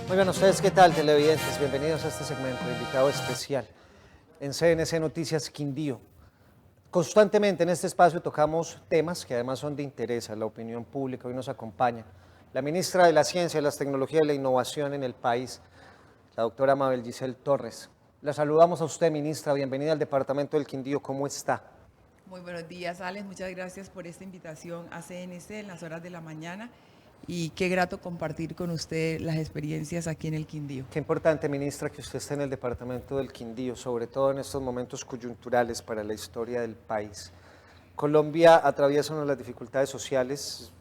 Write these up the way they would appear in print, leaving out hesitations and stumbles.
Muy bien, ¿ustedes qué tal, televidentes? Bienvenidos a este segmento de invitado especial en CNC Noticias Quindío. Constantemente en este espacio tocamos temas que además son de interés a la opinión pública. Hoy nos acompaña la ministra de la Ciencia, las Tecnologías y la Innovación en el país, la doctora Mabel Giselle Torres. La saludamos a usted, ministra. Bienvenida al departamento del Quindío. ¿Cómo está? Muy buenos días, Alex. Muchas gracias por esta invitación a CNC en las horas de la mañana y qué grato compartir con usted las experiencias aquí en el Quindío. Qué importante, ministra, que usted esté en el departamento del Quindío, sobre todo en estos momentos coyunturales para la historia del país. Colombia atraviesa una de las dificultades sociales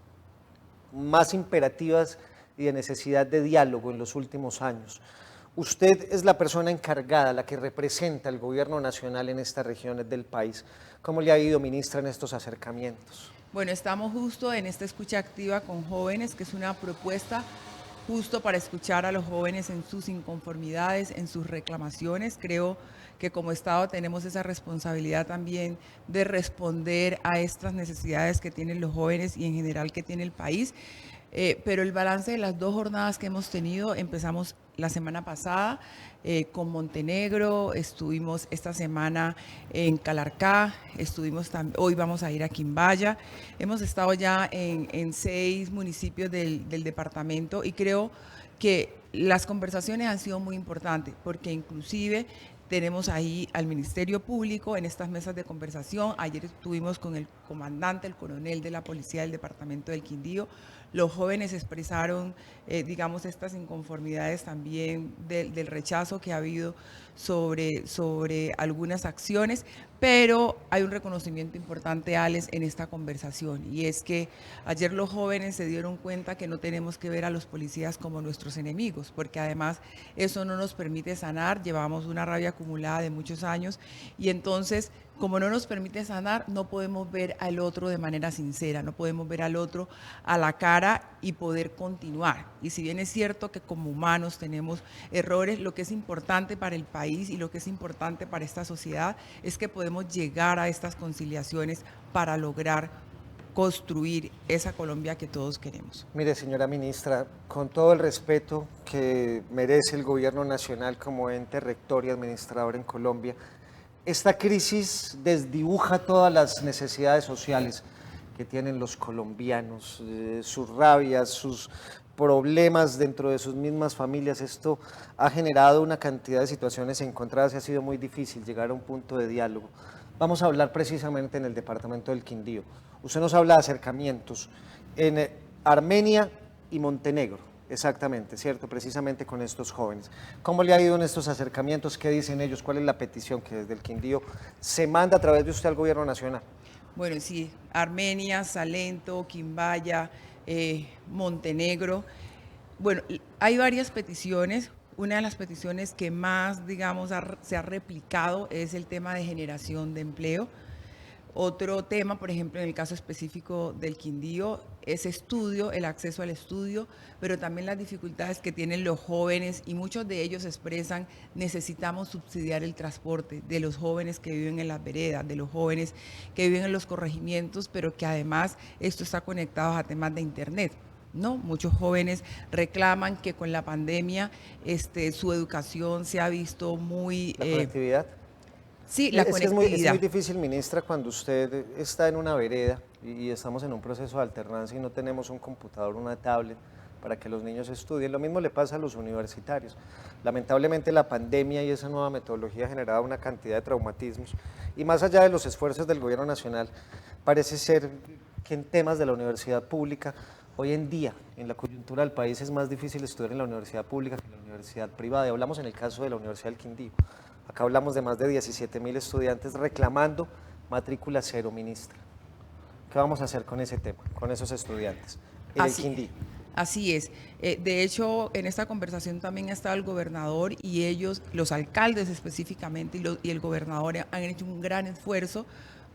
más imperativas y de necesidad de diálogo en los últimos años. Usted es la persona encargada, la que representa al gobierno nacional en estas regiones del país. ¿Cómo le ha ido, ministra, en estos acercamientos? Bueno, estamos justo en esta escucha activa con jóvenes, que es una propuesta justo para escuchar a los jóvenes en sus inconformidades, en sus reclamaciones. Creo que como Estado tenemos esa responsabilidad también de responder a estas necesidades que tienen los jóvenes y en general que tiene el país. Pero el balance de las dos jornadas que hemos tenido, empezamos la semana pasada con Montenegro, estuvimos esta semana en Calarcá, hoy vamos a ir a Quimbaya, hemos estado ya en 6 municipios del departamento y creo que las conversaciones han sido muy importantes porque inclusive tenemos ahí al Ministerio Público en estas mesas de conversación. Ayer estuvimos con el comandante, el coronel de la policía del departamento del Quindío. Los jóvenes expresaron, digamos, estas inconformidades también del rechazo que ha habido sobre algunas acciones, pero hay un reconocimiento importante, Alex, en esta conversación, y es que ayer los jóvenes se dieron cuenta que no tenemos que ver a los policías como nuestros enemigos, porque además eso no nos permite sanar, llevamos una rabia acumulada de muchos años, y entonces, como no nos permite sanar, no podemos ver al otro de manera sincera, no podemos ver al otro a la cara y poder continuar. Y si bien es cierto que como humanos tenemos errores, lo que es importante para el país y lo que es importante para esta sociedad es que podemos llegar a estas conciliaciones para lograr construir esa Colombia que todos queremos. Mire, señora ministra, con todo el respeto que merece el gobierno nacional como ente rector y administrador en Colombia, esta crisis desdibuja todas las necesidades sociales que tienen los colombianos, sus rabias, sus problemas dentro de sus mismas familias. Esto ha generado una cantidad de situaciones encontradas y ha sido muy difícil llegar a un punto de diálogo. Vamos a hablar precisamente en el departamento del Quindío. Usted nos habla de acercamientos en Armenia y Montenegro, exactamente, ¿cierto? Precisamente con estos jóvenes. ¿Cómo le ha ido en estos acercamientos? ¿Qué dicen ellos? ¿Cuál es la petición que desde el Quindío se manda a través de usted al gobierno nacional? Bueno, sí, Armenia, Salento, Quimbaya, Montenegro. Bueno, hay varias peticiones. Una de las peticiones que más, digamos, se ha replicado es el tema de generación de empleo. Otro tema, por ejemplo, en el caso específico del Quindío, es estudio, el acceso al estudio, pero también las dificultades que tienen los jóvenes y muchos de ellos expresan necesitamos subsidiar el transporte de los jóvenes que viven en las veredas, de los jóvenes que viven en los corregimientos, pero que además esto está conectado a temas de internet. ¿No? Muchos jóvenes reclaman que con la pandemia su educación se ha visto muy... ¿La conectividad? sí, la Es que es conectividad. muy difícil, ministra, cuando usted está en una vereda y estamos en un proceso de alternancia y no tenemos un computador, una tablet para que los niños estudien. Lo mismo le pasa a los universitarios. Lamentablemente la pandemia y esa nueva metodología ha generado una cantidad de traumatismos y más allá de los esfuerzos del gobierno nacional, parece ser que en temas de la universidad pública, hoy en día, en la coyuntura del país, es más difícil estudiar en la universidad pública que en la universidad privada. Y hablamos en el caso de la Universidad del Quindío. Acá hablamos de más de 17.000 estudiantes reclamando matrícula cero, ministra. ¿Qué vamos a hacer con ese tema, con esos estudiantes en el Así, Quindío? así es. De hecho, en esta conversación también ha estado el gobernador y ellos, los alcaldes específicamente y el gobernador han hecho un gran esfuerzo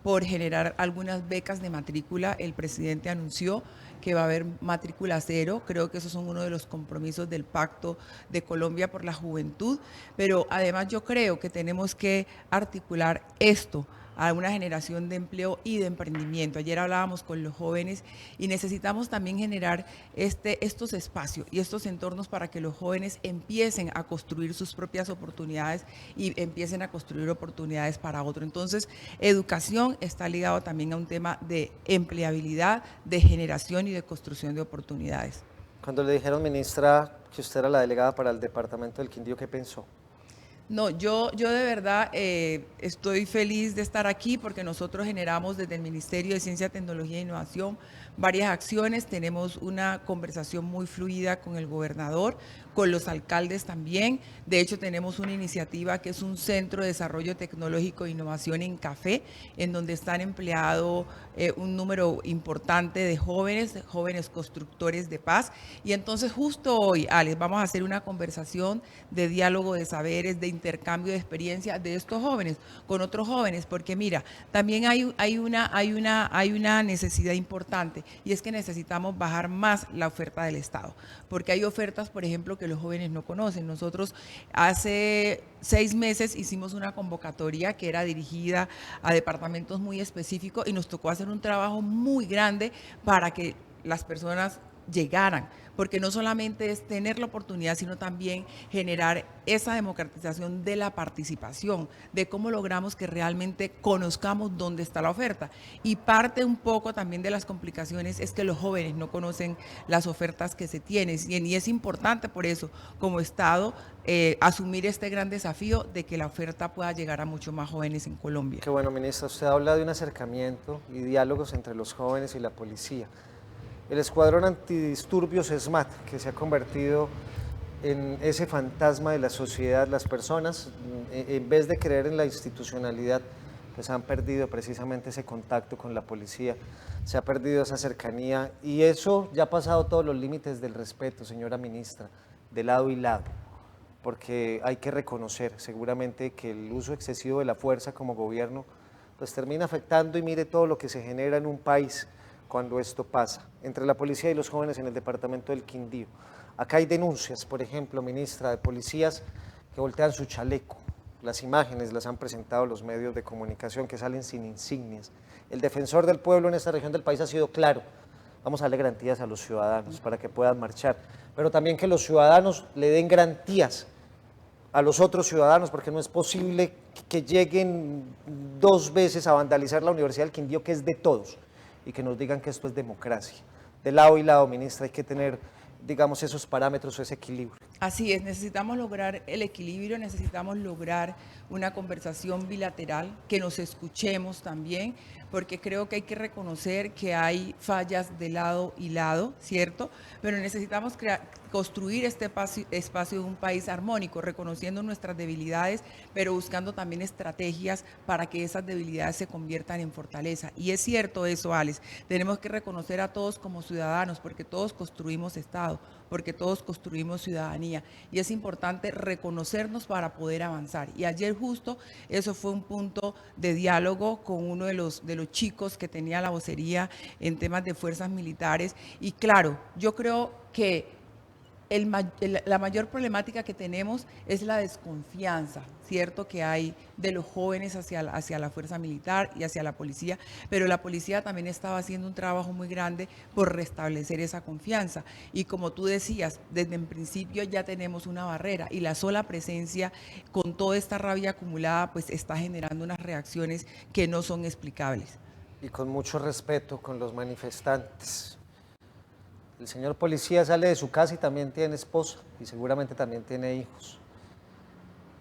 por generar algunas becas de matrícula. El presidente anunció que va a haber matrícula cero. Creo que esos son uno de los compromisos del Pacto de Colombia por la Juventud. Pero además yo creo que tenemos que articular esto a una generación de empleo y de emprendimiento. Ayer hablábamos con los jóvenes y necesitamos también generar estos espacios y estos entornos para que los jóvenes empiecen a construir sus propias oportunidades y empiecen a construir oportunidades para otros. Entonces, educación está ligado también a un tema de empleabilidad, de generación y de construcción de oportunidades. Cuando le dijeron, ministra, que usted era la delegada para el departamento del Quindío, ¿qué pensó? No, yo de verdad estoy feliz de estar aquí porque nosotros generamos desde el Ministerio de Ciencia, Tecnología e Innovación varias acciones. Tenemos una conversación muy fluida con el gobernador, con los alcaldes también. De hecho, tenemos una iniciativa que es un centro de desarrollo tecnológico e innovación en Café, en donde están empleados un número importante de jóvenes constructores de paz. Y entonces justo hoy, Alex, vamos a hacer una conversación de diálogo de saberes, de intercambio de experiencia de estos jóvenes con otros jóvenes, porque mira, también hay una necesidad importante y es que necesitamos bajar más la oferta del Estado, porque hay ofertas, por ejemplo, que los jóvenes no conocen. Nosotros hace 6 meses hicimos una convocatoria que era dirigida a departamentos muy específicos y nos tocó hacer un trabajo muy grande para que las personas llegaran, porque no solamente es tener la oportunidad, sino también generar esa democratización de la participación, de cómo logramos que realmente conozcamos dónde está la oferta. Y parte un poco también de las complicaciones es que los jóvenes no conocen las ofertas que se tienen, y es importante por eso, como Estado, asumir este gran desafío de que la oferta pueda llegar a muchos más jóvenes en Colombia. Qué bueno, ministra, usted habla de un acercamiento y diálogos entre los jóvenes y la policía. El Escuadrón Antidisturbios SMAT, que se ha convertido en ese fantasma de la sociedad, las personas, en vez de creer en la institucionalidad, pues han perdido precisamente ese contacto con la policía, se ha perdido esa cercanía y eso ya ha pasado todos los límites del respeto, señora ministra, de lado y lado, porque hay que reconocer seguramente que el uso excesivo de la fuerza como gobierno pues termina afectando y mire todo lo que se genera en un país cuando esto pasa, entre la policía y los jóvenes en el departamento del Quindío. Acá hay denuncias, por ejemplo, ministra, de policías que voltean su chaleco. Las imágenes las han presentado los medios de comunicación que salen sin insignias. El defensor del pueblo en esta región del país ha sido claro. Vamos a darle garantías a los ciudadanos para que puedan marchar, pero también que los ciudadanos le den garantías a los otros ciudadanos, porque no es posible que lleguen 2 veces a vandalizar la Universidad del Quindío, que es de todos, y que nos digan que esto es democracia. De lado y lado, ministra, hay que tener, digamos, esos parámetros, ese equilibrio. Así es, necesitamos lograr el equilibrio, necesitamos lograr una conversación bilateral, que nos escuchemos también, porque creo que hay que reconocer que hay fallas de lado y lado, ¿cierto? Pero necesitamos construir este espacio de un país armónico, reconociendo nuestras debilidades, pero buscando también estrategias para que esas debilidades se conviertan en fortaleza. Y es cierto eso, Alex, tenemos que reconocer a todos como ciudadanos, porque todos construimos Estado, porque todos construimos ciudadanía, y es importante reconocernos para poder avanzar. Y ayer justo eso fue un punto de diálogo con uno de los chicos que tenía la vocería en temas de fuerzas militares, y claro, yo creo que la mayor problemática que tenemos es la desconfianza, ¿cierto?, que hay de los jóvenes hacia la fuerza militar y hacia la policía, pero la policía también estaba haciendo un trabajo muy grande por restablecer esa confianza. Y como tú decías, desde el principio ya tenemos una barrera y la sola presencia con toda esta rabia acumulada pues está generando unas reacciones que no son explicables. Y con mucho respeto con los manifestantes. El señor policía sale de su casa y también tiene esposa y seguramente también tiene hijos.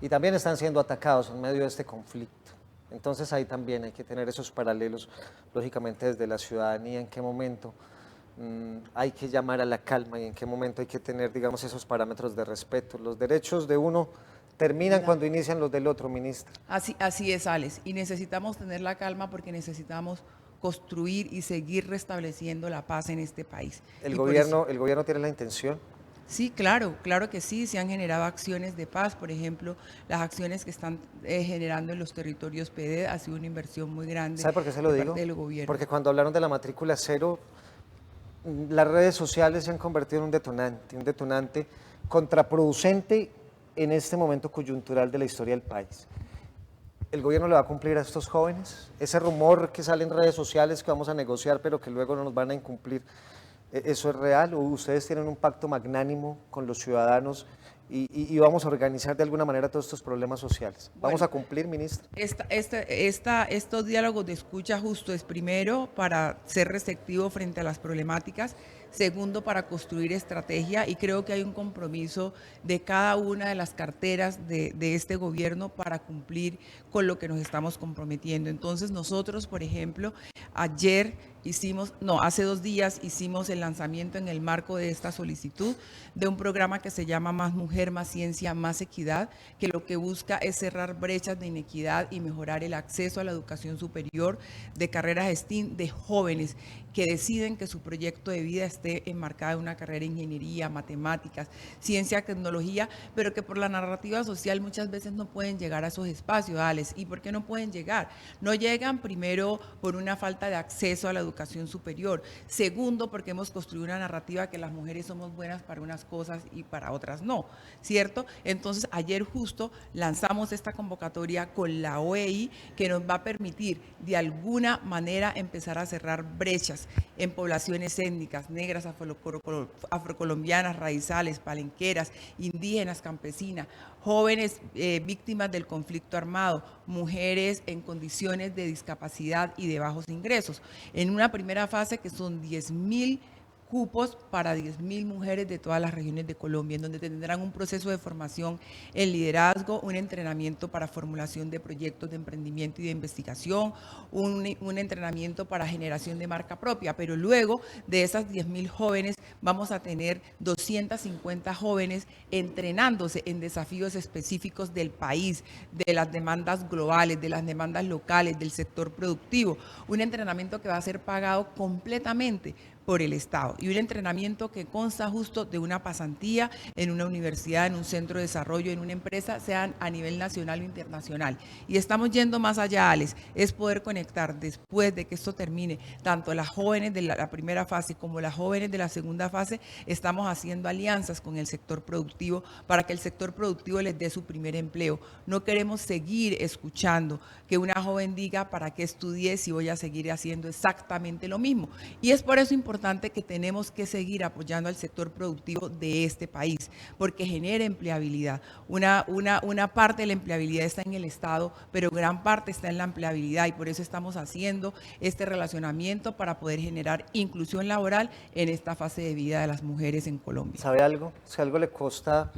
Y también están siendo atacados en medio de este conflicto. Entonces ahí también hay que tener esos paralelos, lógicamente desde la ciudadanía, en qué momento hay que llamar a la calma y en qué momento hay que tener, digamos, esos parámetros de respeto. Los derechos de uno terminan cuando inician los del otro, ministra. Así es, Alex, y necesitamos tener la calma porque necesitamos construir y seguir restableciendo la paz en este país. ¿El gobierno tiene la intención? Sí, claro que sí, se han generado acciones de paz, por ejemplo, las acciones que están generando en los territorios PD, ha sido una inversión muy grande. ¿Sabe por qué se lo digo? Porque cuando hablaron de la matrícula cero, las redes sociales se han convertido en un detonante contraproducente en este momento coyuntural de la historia del país. ¿El gobierno le va a cumplir a estos jóvenes? Ese rumor que sale en redes sociales que vamos a negociar pero que luego no nos van a incumplir, ¿eso es real? ¿O ustedes tienen un pacto magnánimo con los ciudadanos y vamos a organizar de alguna manera todos estos problemas sociales? ¿Vamos Bueno, a cumplir, ministra? estos diálogos de escucha justo es primero para ser receptivo frente a las problemáticas, segundo para construir estrategia y creo que hay un compromiso de cada una de las carteras de este gobierno para cumplir con lo que nos estamos comprometiendo. Entonces nosotros, por ejemplo, hace 2 días hicimos el lanzamiento en el marco de esta solicitud de un programa que se llama Más Mujer, Más Ciencia, Más Equidad, que lo que busca es cerrar brechas de inequidad y mejorar el acceso a la educación superior de carreras STEAM de jóvenes que deciden que su proyecto de vida esté enmarcado en una carrera de ingeniería, matemáticas, ciencia, tecnología, pero que por la narrativa social muchas veces no pueden llegar a esos espacios, Alex. ¿Y por qué no pueden llegar? No llegan primero por una falta de acceso a la educación superior, segundo porque hemos construido una narrativa que las mujeres somos buenas para unas cosas y para otras no, ¿cierto? Entonces ayer justo lanzamos esta convocatoria con la OEI que nos va a permitir de alguna manera empezar a cerrar brechas en poblaciones étnicas, negras, afrocolombianas, raizales, palenqueras, indígenas, campesinas, jóvenes víctimas del conflicto armado, mujeres en condiciones de discapacidad y de bajos ingresos. En una primera fase que son 10.000 cupos para 10.000 mujeres de todas las regiones de Colombia, en donde tendrán un proceso de formación en liderazgo, un entrenamiento para formulación de proyectos de emprendimiento y de investigación, un entrenamiento para generación de marca propia, pero luego de esas 10.000 jóvenes vamos a tener 250 jóvenes entrenándose en desafíos específicos del país, de las demandas globales, de las demandas locales, del sector productivo, un entrenamiento que va a ser pagado completamente por el Estado y un entrenamiento que consta justo de una pasantía en una universidad, en un centro de desarrollo, en una empresa, sean a nivel nacional o internacional. Y estamos yendo más allá, Alex, es poder conectar después de que esto termine, tanto las jóvenes de la primera fase como las jóvenes de la segunda fase, estamos haciendo alianzas con el sector productivo para que el sector productivo les dé su primer empleo. No queremos seguir escuchando que una joven diga para qué estudié si voy a seguir haciendo exactamente lo mismo. Y es por eso importante que tenemos que seguir apoyando al sector productivo de este país, porque genera empleabilidad. Una parte de la empleabilidad está en el Estado, pero gran parte está en la empleabilidad y por eso estamos haciendo este relacionamiento para poder generar inclusión laboral en esta fase de vida de las mujeres en Colombia. ¿Sabe algo? Si algo le costa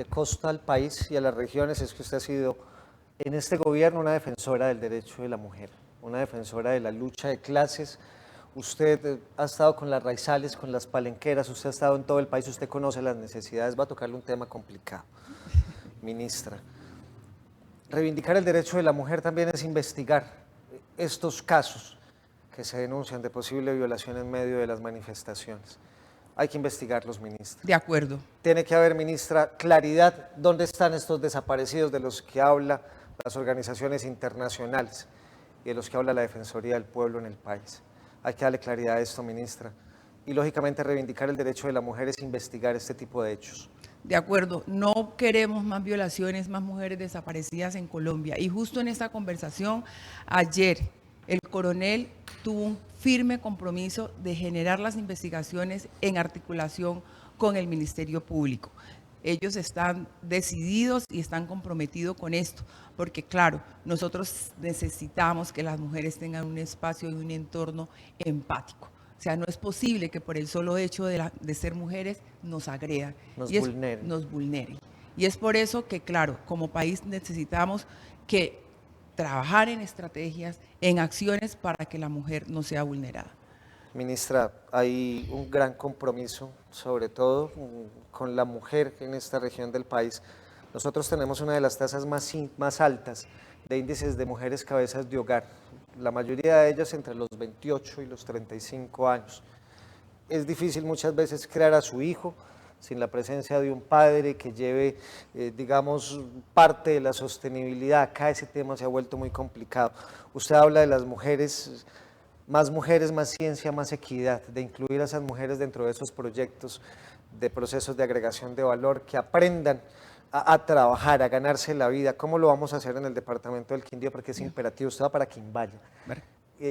al país y a las regiones es que usted ha sido en este gobierno una defensora del derecho de la mujer, una defensora de la lucha de clases. Usted ha estado con las raizales, con las palenqueras, usted ha estado en todo el país, usted conoce las necesidades, va a tocarle un tema complicado. Ministra, reivindicar el derecho de la mujer también es investigar estos casos que se denuncian de posible violación en medio de las manifestaciones. Hay que investigarlos, ministra. De acuerdo. Tiene que haber, ministra, claridad dónde están estos desaparecidos de los que habla las organizaciones internacionales y de los que habla la Defensoría del Pueblo en el país. Hay que darle claridad a esto, ministra. Y lógicamente reivindicar el derecho de la mujer es investigar este tipo de hechos. De acuerdo, no queremos más violaciones, más mujeres desaparecidas en Colombia. Y justo en esta conversación, ayer, el coronel tuvo un firme compromiso de generar las investigaciones en articulación con el Ministerio Público. Ellos están decididos y están comprometidos con esto, porque claro, nosotros necesitamos que las mujeres tengan un espacio y un entorno empático. O sea, no es posible que por el solo hecho de ser mujeres nos agredan, nos vulneren. Y es por eso que, claro, como país necesitamos que trabajar en estrategias, en acciones para que la mujer no sea vulnerada. Ministra, hay un gran compromiso, sobre todo con la mujer en esta región del país. Nosotros tenemos una de las tasas más altas de índices de mujeres cabezas de hogar, la mayoría de ellas entre los 28 y los 35 años. Es difícil muchas veces crear a su hijo sin la presencia de un padre que lleve, digamos, parte de la sostenibilidad. Acá ese tema se ha vuelto muy complicado. Usted habla de las mujeres, más ciencia, más equidad, de incluir a esas mujeres dentro de esos proyectos, de procesos de agregación de valor, que aprendan a trabajar, a ganarse la vida. ¿Cómo lo vamos a hacer en el departamento del Quindío? Porque es imperativo, usted va para Quimbaya.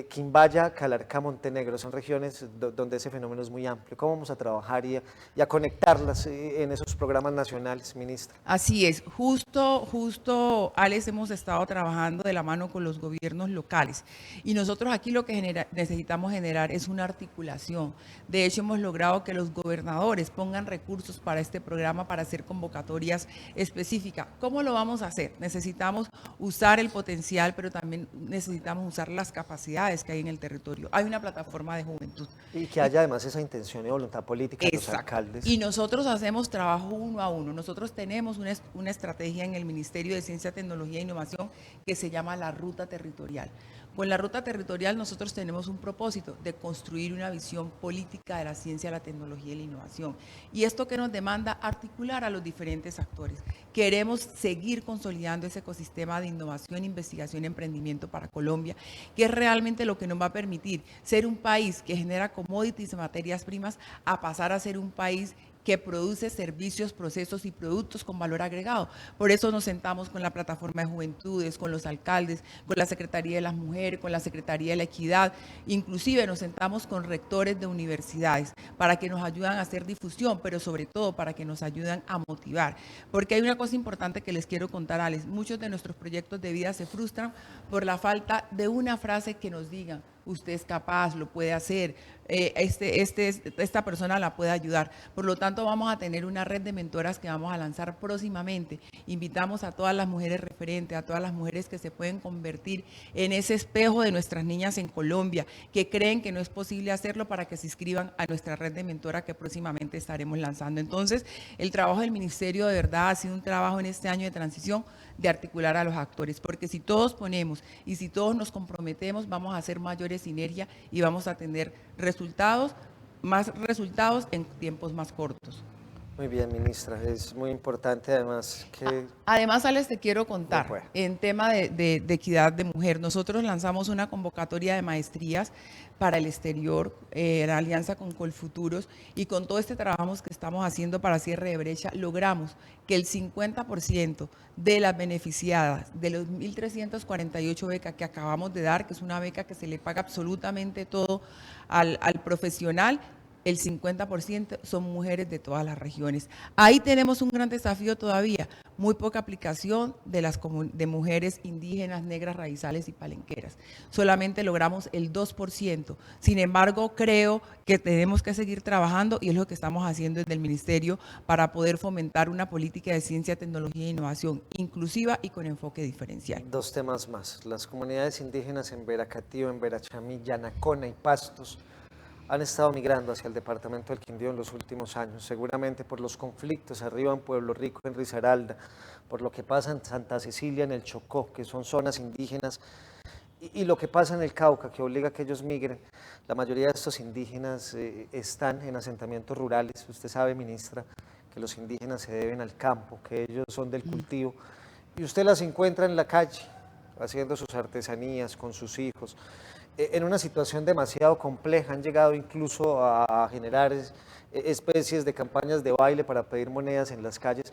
Quimbaya, Calarcá, Montenegro, son regiones donde ese fenómeno es muy amplio. ¿Cómo vamos a trabajar y a conectarlas en esos programas nacionales, ministra? Así es, justo, Alex, hemos estado trabajando de la mano con los gobiernos locales y nosotros aquí lo que necesitamos generar es una articulación. De hecho, hemos logrado que los gobernadores pongan recursos para este programa para hacer convocatorias específicas. ¿Cómo lo vamos a hacer? Necesitamos usar el potencial, pero también necesitamos usar las capacidades que hay en el territorio. Hay una plataforma de juventud. Y que haya además esa intención y voluntad política de los alcaldes. Y nosotros hacemos trabajo uno a uno. Nosotros tenemos una estrategia en el Ministerio de Ciencia, Tecnología e Innovación que se llama la Ruta Territorial. Con la Ruta Territorial nosotros tenemos un propósito de construir una visión política de la ciencia, la tecnología y la innovación. Y esto que nos demanda articular a los diferentes actores. Queremos seguir consolidando ese ecosistema de innovación, investigación y emprendimiento para Colombia, que es realmente lo que nos va a permitir ser un país que genera commodities, materias primas, a pasar a ser un país que produce servicios, procesos y productos con valor agregado. Por eso nos sentamos con la plataforma de juventudes, con los alcaldes, con la Secretaría de las Mujeres, con la Secretaría de la Equidad, inclusive nos sentamos con rectores de universidades para que nos ayuden a hacer difusión, pero sobre todo para que nos ayuden a motivar. Porque hay una cosa importante que les quiero contar, Alex, muchos de nuestros proyectos de vida se frustran por la falta de una frase que nos diga: usted es capaz, lo puede hacer, esta persona la puede ayudar. Por lo tanto, vamos a tener una red de mentoras que vamos a lanzar próximamente. Invitamos a todas las mujeres referentes, a todas las mujeres que se pueden convertir en ese espejo de nuestras niñas en Colombia, que creen que no es posible hacerlo, para que se inscriban a nuestra red de mentora que próximamente estaremos lanzando. Entonces, el trabajo del ministerio de verdad ha sido un trabajo en este año de transición de articular a los actores, porque si todos ponemos y si todos nos comprometemos, vamos a hacer mayores sinergia y vamos a tener más resultados en tiempos más cortos. Muy bien, ministra, es muy importante además que... Además, Alex, te quiero contar, en tema de equidad de mujer, nosotros lanzamos una convocatoria de maestrías para el exterior, en alianza con Colfuturos, y con todo este trabajo que estamos haciendo para cierre de brecha, logramos que el 50% de las beneficiadas de los 1.348 becas que acabamos de dar, que es una beca que se le paga absolutamente todo al profesional, el 50% son mujeres de todas las regiones. Ahí tenemos un gran desafío todavía, muy poca aplicación de mujeres indígenas, negras, raizales y palenqueras. Solamente logramos el 2%. Sin embargo, creo que tenemos que seguir trabajando y es lo que estamos haciendo desde el Ministerio para poder fomentar una política de ciencia, tecnología e innovación inclusiva y con enfoque diferencial. Dos temas más. Las comunidades indígenas en Veracatío, en Verachamí, Yanacona y Pastos han estado migrando hacia el departamento del Quindío en los últimos años, seguramente por los conflictos arriba en Pueblo Rico, en Risaralda, por lo que pasa en Santa Cecilia, en el Chocó, que son zonas indígenas, y lo que pasa en el Cauca, que obliga a que ellos migren. La mayoría de estos indígenas están en asentamientos rurales. Usted sabe, ministra, que los indígenas se deben al campo, que ellos son del cultivo, y usted las encuentra en la calle, haciendo sus artesanías con sus hijos, en una situación demasiado compleja. Han llegado incluso a generar especies de campañas de baile para pedir monedas en las calles,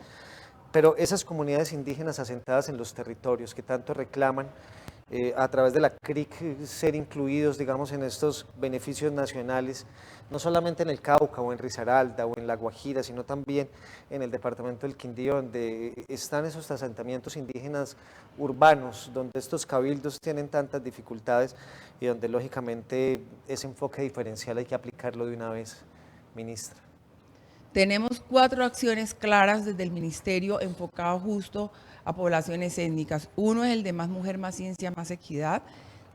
pero esas comunidades indígenas asentadas en los territorios que tanto reclaman a través de la CRIC ser incluidos, digamos, en estos beneficios nacionales, no solamente en el Cauca o en Risaralda o en La Guajira, sino también en el departamento del Quindío, donde están esos asentamientos indígenas urbanos, donde estos cabildos tienen tantas dificultades y donde lógicamente ese enfoque diferencial hay que aplicarlo de una vez, ministra. Tenemos 4 acciones claras desde el Ministerio enfocado justo a poblaciones étnicas. Uno es el de Más Mujer, Más Ciencia, Más Equidad.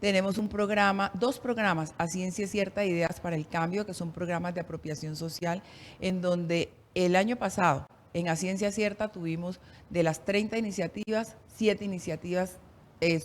Tenemos dos programas, A Ciencia Cierta e Ideas para el Cambio, que son programas de apropiación social, en donde el año pasado, en A Ciencia Cierta, tuvimos de las 30 iniciativas, 7 iniciativas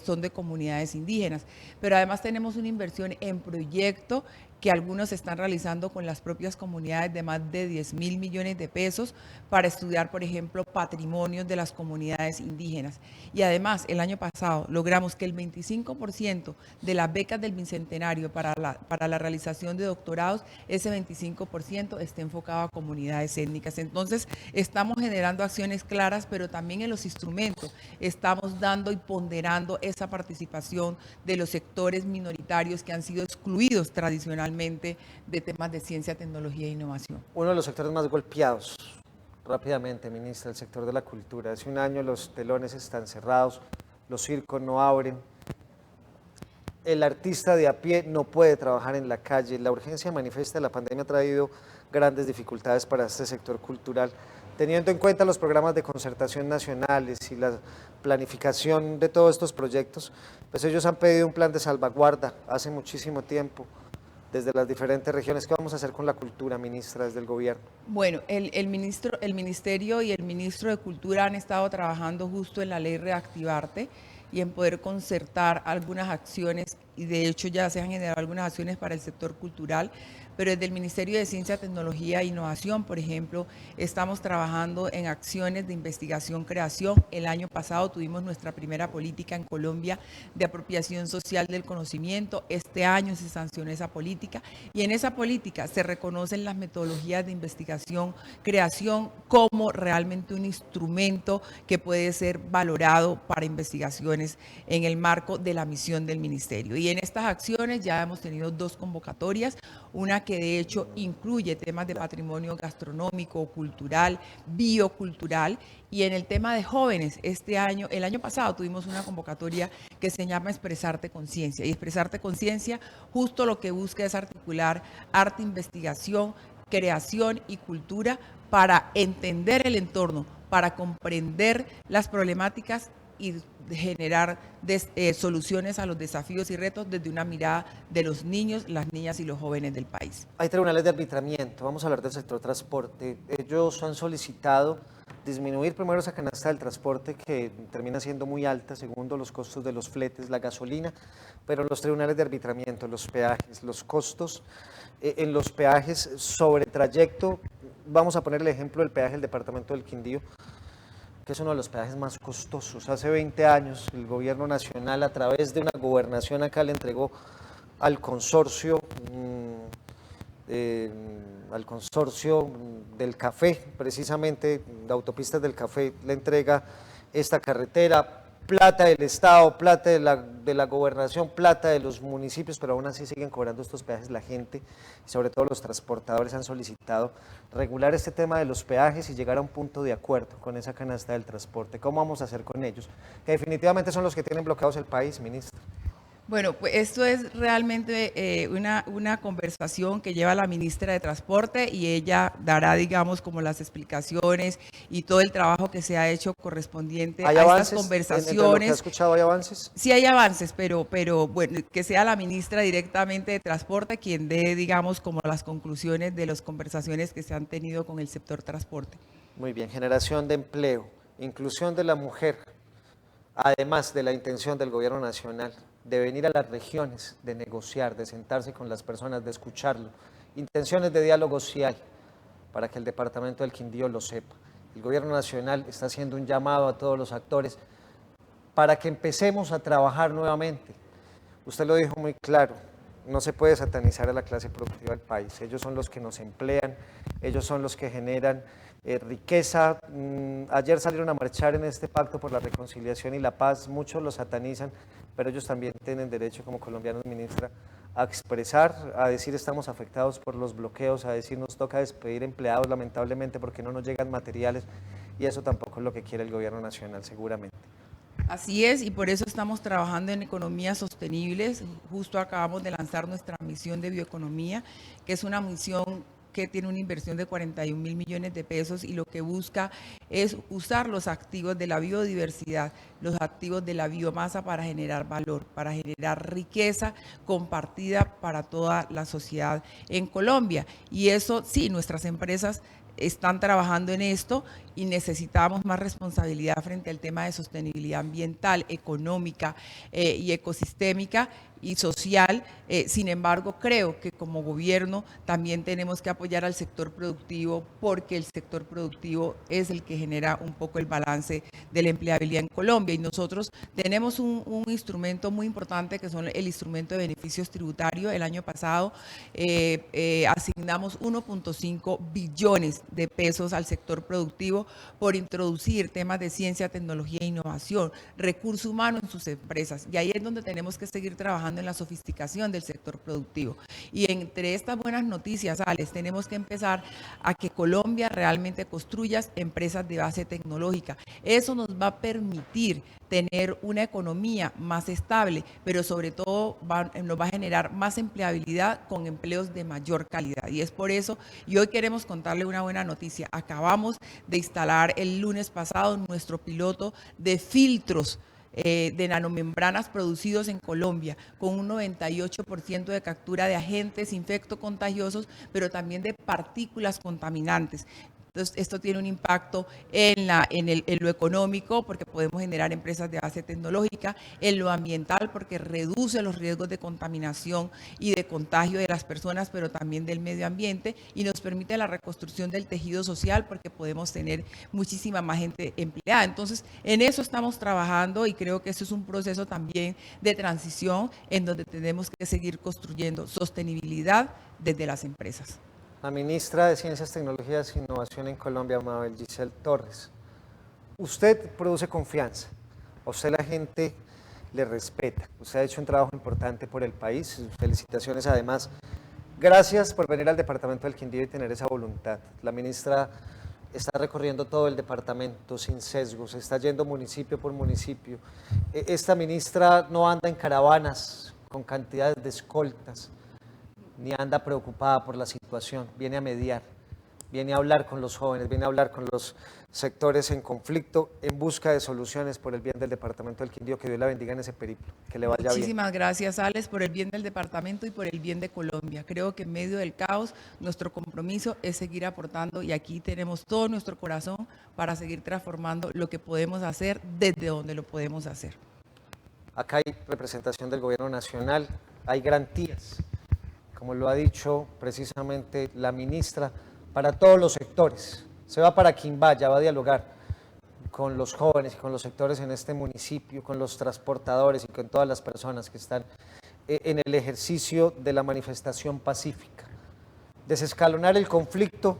son de comunidades indígenas, pero además tenemos una inversión en proyecto que algunos están realizando con las propias comunidades de más de 10.000 millones de pesos para estudiar, por ejemplo, patrimonios de las comunidades indígenas. Y además, el año pasado logramos que el 25% de las becas del Bicentenario para la realización de doctorados, ese 25% esté enfocado a comunidades étnicas. Entonces, estamos generando acciones claras, pero también en los instrumentos estamos dando y ponderando esa participación de los sectores minoritarios que han sido excluidos tradicionalmente de temas de ciencia, tecnología e innovación. Uno de los sectores más golpeados, rápidamente, ministra, el sector de la cultura. Hace un año los telones están cerrados, los circos no abren, el artista de a pie no puede trabajar en la calle. La urgencia manifiesta de la pandemia ha traído grandes dificultades para este sector cultural. Teniendo en cuenta los programas de concertación nacionales y la planificación de todos estos proyectos, pues ellos han pedido un plan de salvaguarda hace muchísimo tiempo, desde las diferentes regiones. ¿Qué vamos a hacer con la cultura, ministra, desde el gobierno? Bueno, el ministerio y el ministro de Cultura han estado trabajando justo en la ley Reactivarte y en poder concertar algunas acciones, y de hecho ya se han generado algunas acciones para el sector cultural, pero desde el Ministerio de Ciencia, Tecnología e Innovación, por ejemplo, estamos trabajando en acciones de investigación, creación. El año pasado tuvimos nuestra primera política en Colombia de apropiación social del conocimiento. Este año se sancionó esa política y en esa política se reconocen las metodologías de investigación, creación como realmente un instrumento que puede ser valorado para investigaciones en el marco de la misión del ministerio. Y en estas acciones ya hemos tenido 2 convocatorias, una que de hecho incluye temas de patrimonio gastronómico, cultural, biocultural, y en el tema de jóvenes, el año pasado tuvimos una convocatoria que se llama Expresarte Conciencia, y Expresarte Conciencia justo lo que busca es articular arte, investigación, creación y cultura para entender el entorno, para comprender las problemáticas y generar soluciones a los desafíos y retos desde una mirada de los niños, las niñas y los jóvenes del país. Hay tribunales de arbitramiento, vamos a hablar del sector transporte. Ellos han solicitado disminuir primero esa canasta del transporte que termina siendo muy alta, segundo los costos de los fletes, la gasolina, pero los tribunales de arbitramiento, los peajes, los costos en los peajes sobre trayecto, vamos a poner el ejemplo del peaje del departamento del Quindío, que es uno de los peajes más costosos. Hace 20 años el gobierno nacional a través de una gobernación acá le entregó al consorcio del café, precisamente de Autopistas del Café, le entrega esta carretera, plata del Estado, plata de la gobernación, plata de los municipios, pero aún así siguen cobrando estos peajes la gente, y sobre todo los transportadores han solicitado regular este tema de los peajes y llegar a un punto de acuerdo con esa canasta del transporte. ¿Cómo vamos a hacer con ellos? Que definitivamente son los que tienen bloqueados el país, ministro. Bueno, pues esto es realmente una conversación que lleva la ministra de Transporte y ella dará, digamos, como las explicaciones y todo el trabajo que se ha hecho correspondiente a estas conversaciones. ¿Lo que ha escuchado hay avances? Sí hay avances, pero bueno, que sea la ministra directamente de Transporte quien dé, digamos, como las conclusiones de las conversaciones que se han tenido con el sector transporte. Muy bien, generación de empleo, inclusión de la mujer, además de la intención del gobierno nacional de venir a las regiones, de negociar, de sentarse con las personas, de escucharlo, intenciones de diálogo sí hay, para que el departamento del Quindío lo sepa. El gobierno nacional está haciendo un llamado a todos los actores para que empecemos a trabajar nuevamente. Usted lo dijo muy claro, no se puede satanizar a la clase productiva del país, ellos son los que nos emplean, ellos son los que generan riqueza. Ayer salieron a marchar en este pacto por la reconciliación y la paz, muchos lo satanizan, pero ellos también tienen derecho como colombianos, ministra, a expresar, a decir estamos afectados por los bloqueos, a decir nos toca despedir empleados lamentablemente porque no nos llegan materiales, y eso tampoco es lo que quiere el gobierno nacional seguramente. Así es, y por eso estamos trabajando en economías sostenibles. Justo acabamos de lanzar nuestra misión de bioeconomía, que es una misión que tiene una inversión de 41.000 millones de pesos y lo que busca es usar los activos de la biodiversidad, los activos de la biomasa para generar valor, para generar riqueza compartida para toda la sociedad en Colombia. Y eso sí, nuestras empresas están trabajando en esto y necesitamos más responsabilidad frente al tema de sostenibilidad ambiental, económica y ecosistémica, y social. Sin embargo, creo que como gobierno también tenemos que apoyar al sector productivo, porque el sector productivo es el que genera un poco el balance de la empleabilidad en Colombia. Y nosotros tenemos un instrumento muy importante que son el instrumento de beneficios tributarios. El año pasado asignamos 1.5 billones de pesos al sector productivo por introducir temas de ciencia, tecnología e innovación, recurso humano en sus empresas. Y ahí es donde tenemos que seguir trabajando en la sofisticación del sector productivo. Y entre estas buenas noticias, Alex, tenemos que empezar a que Colombia realmente construya empresas de base tecnológica. Eso nos va a permitir tener una economía más estable, pero sobre todo nos va a generar más empleabilidad con empleos de mayor calidad. Y es por eso, y hoy queremos contarle una buena noticia. Acabamos de instalar el lunes pasado nuestro piloto de filtros de nanomembranas producidos en Colombia, con un 98% de captura de agentes infectocontagiosos, pero también de partículas contaminantes. Entonces, esto tiene un impacto en lo económico, porque podemos generar empresas de base tecnológica, en lo ambiental, porque reduce los riesgos de contaminación y de contagio de las personas, pero también del medio ambiente, y nos permite la reconstrucción del tejido social, porque podemos tener muchísima más gente empleada. Entonces, en eso estamos trabajando, y creo que eso es un proceso también de transición en donde tenemos que seguir construyendo sostenibilidad desde las empresas. La ministra de Ciencias, Tecnologías e Innovación en Colombia, Mabel Giselle Torres. Usted produce confianza, a usted la gente le respeta, usted ha hecho un trabajo importante por el país, felicitaciones además. Gracias por venir al departamento del Quindío y tener esa voluntad. La ministra está recorriendo todo el departamento sin sesgos, está yendo municipio por municipio. Esta ministra no anda en caravanas con cantidades de escoltas, ni anda preocupada por la situación, viene a mediar, viene a hablar con los jóvenes, viene a hablar con los sectores en conflicto, en busca de soluciones por el bien del departamento del Quindío. Que Dios la bendiga en ese periplo, que le vaya bien. Muchísimas gracias, Alex, por el bien del departamento y por el bien de Colombia. Creo que en medio del caos, nuestro compromiso es seguir aportando, y aquí tenemos todo nuestro corazón para seguir transformando lo que podemos hacer desde donde lo podemos hacer. Acá hay representación del gobierno nacional, hay garantías, como lo ha dicho precisamente la ministra, para todos los sectores. Se va para Quimbaya, va a dialogar con los jóvenes y con los sectores en este municipio, con los transportadores y con todas las personas que están en el ejercicio de la manifestación pacífica. Desescalonar el conflicto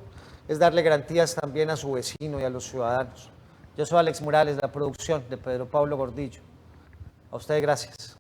es darle garantías también a su vecino y a los ciudadanos. Yo soy Alex Morales, la producción de Pedro Pablo Gordillo. A ustedes gracias.